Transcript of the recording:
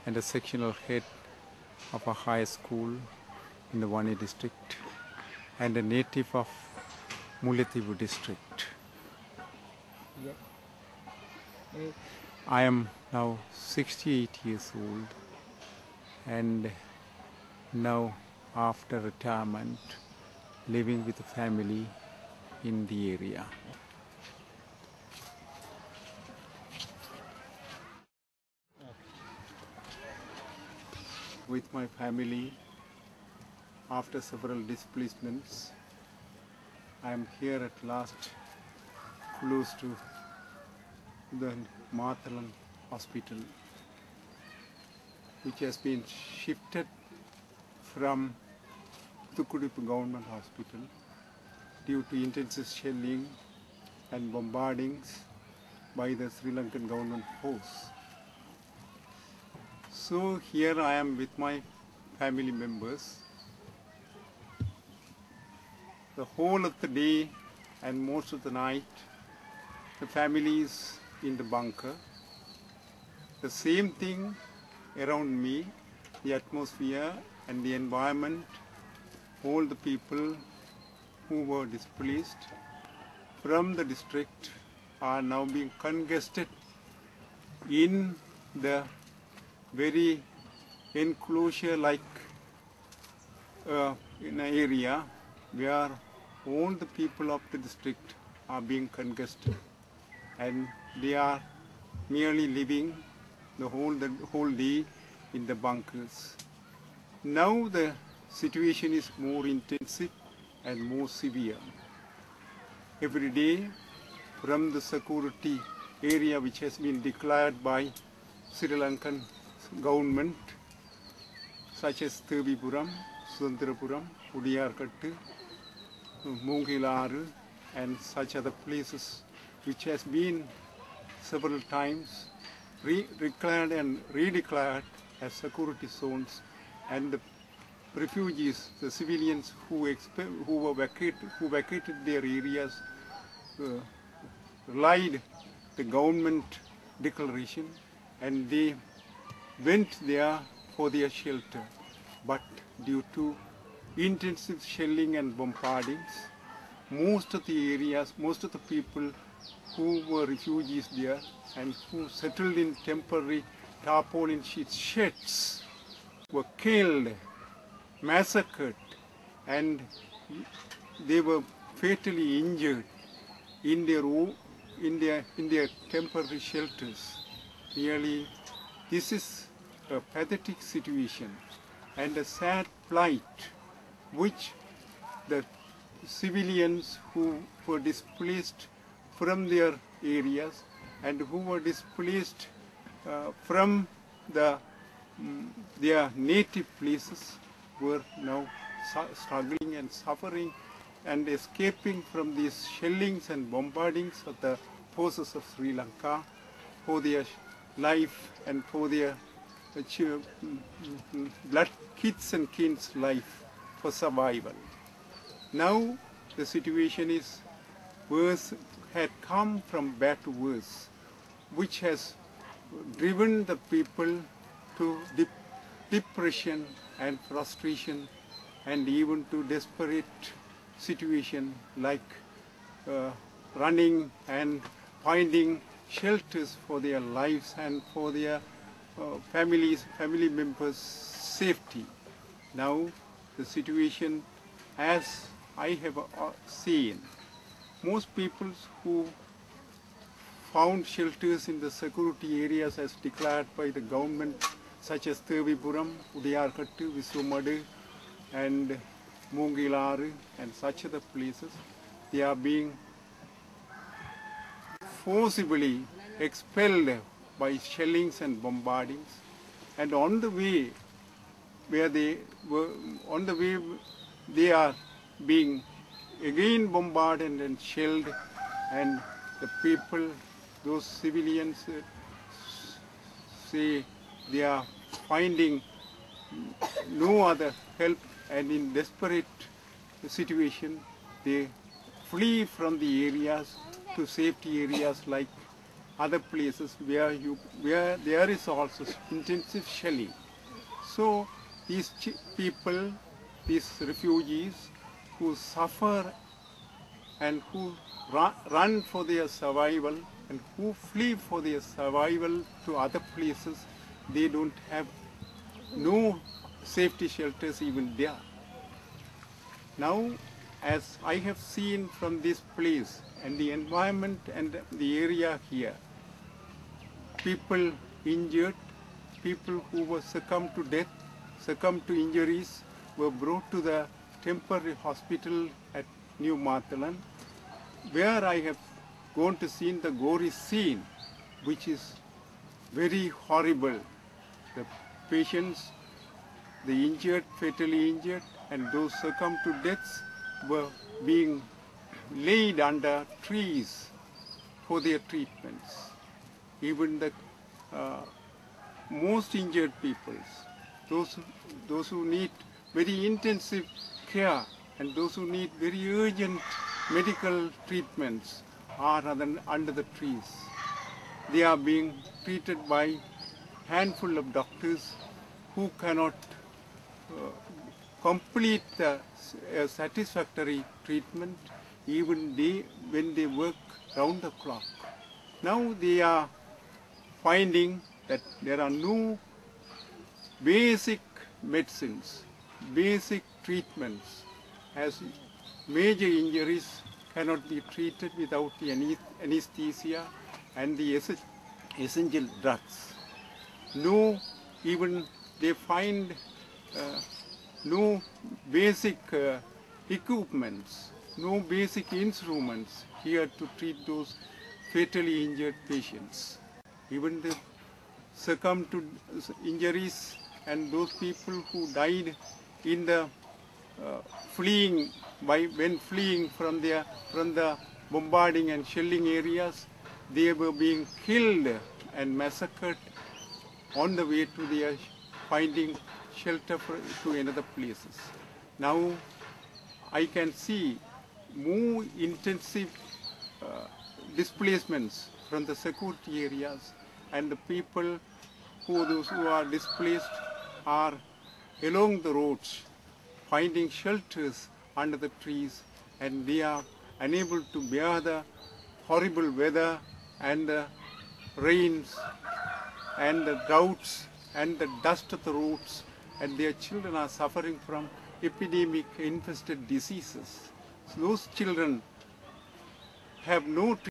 and a sectional head of a high school in the Vanni district and a native of Mullaitivu district. I am now 68 years old and now after retirement living with a family in the area. With my family, after several displacements, I am here at last close to the Mathalan hospital, which has been shifted from Thukudipu government hospital due to intensive shelling and bombardings by the Sri Lankan government force. So here I am with my family members. The whole of the day and most of the night, the family is in the bunker. The same thing around me, the atmosphere and the environment, all the people who were displaced from the district are now being congested in the very enclosure-like in an area where all the people of the district are being congested, and they are merely living the whole day in the bunkers. Now the situation is more intensive and more severe. Every day from the security area which has been declared by Sri Lankan government, such as Thevipuram, Sudantirapuram, Udiyarkattu, Mungilaru and such other places which has been several times declared and redeclared as security zones, and the refugees, the civilians who vacated their areas relied the government declaration and they went there for their shelter. But due to intensive shelling and bombardings, most of the areas, most of the people who were refugees there and who settled in temporary tarpaulin sheds were killed, massacred, and they were fatally injured in their temporary shelters. Really, this is a pathetic situation and a sad plight which the civilians who were displaced from their areas and who were displaced from their native places were now struggling and suffering and escaping from these shellings and bombardings of the forces of Sri Lanka for their life and for their kids and kin's life for survival. Now the situation is worse, had come from bad to worse, which has driven the people to depression and frustration and even to desperate situation like running and finding shelters for their lives and for their family members' safety. Now the situation, as I have seen, most people who found shelters in the security areas as declared by the government, such as Thevipuram, Udiyarkattu, Viswamadu, and Mungilaru, and such other places, they are being forcibly expelled by shellings and bombardings, and on the way where they were they are being again bombarded and shelled, and the people, those civilians say they are finding no other help, and in desperate situation they flee from the areas to safety areas like other places where there is also intensive shelling. So these people, these refugees who suffer and who run for their survival and who flee for their survival to other places, they don't have no safety shelters even there. Now, as I have seen from this place and the environment and the area here, people injured, people who were succumbed to death, succumbed to injuries, were brought to the temporary hospital at New Mathalan, where I have gone to see the gory scene, which is very horrible. The patients, the injured, fatally injured, and those succumbed to deaths were being laid under trees for their treatments. Even the most injured peoples, those who need very intensive care and those who need very urgent medical treatments are under the trees. They are being treated by handful of doctors who cannot complete the satisfactory treatment even when they work round the clock. Now they are finding that there are no basic medicines, basic treatments, as major injuries cannot be treated without the anesthesia and the essential drugs. No, even they find no basic equipments, no basic instruments here to treat those fatally injured patients. Even the succumbed to injuries and those people who died in the when fleeing from the bombarding and shelling areas, they were being killed and massacred on the way to their finding shelter to another places. Now I can see more intensive displacements from the security areas, and the people those who are displaced are along the roads finding shelters under the trees, and they are unable to bear the horrible weather and the rains and the droughts and the dust of the roads, and their children are suffering from epidemic infested diseases. So those children have no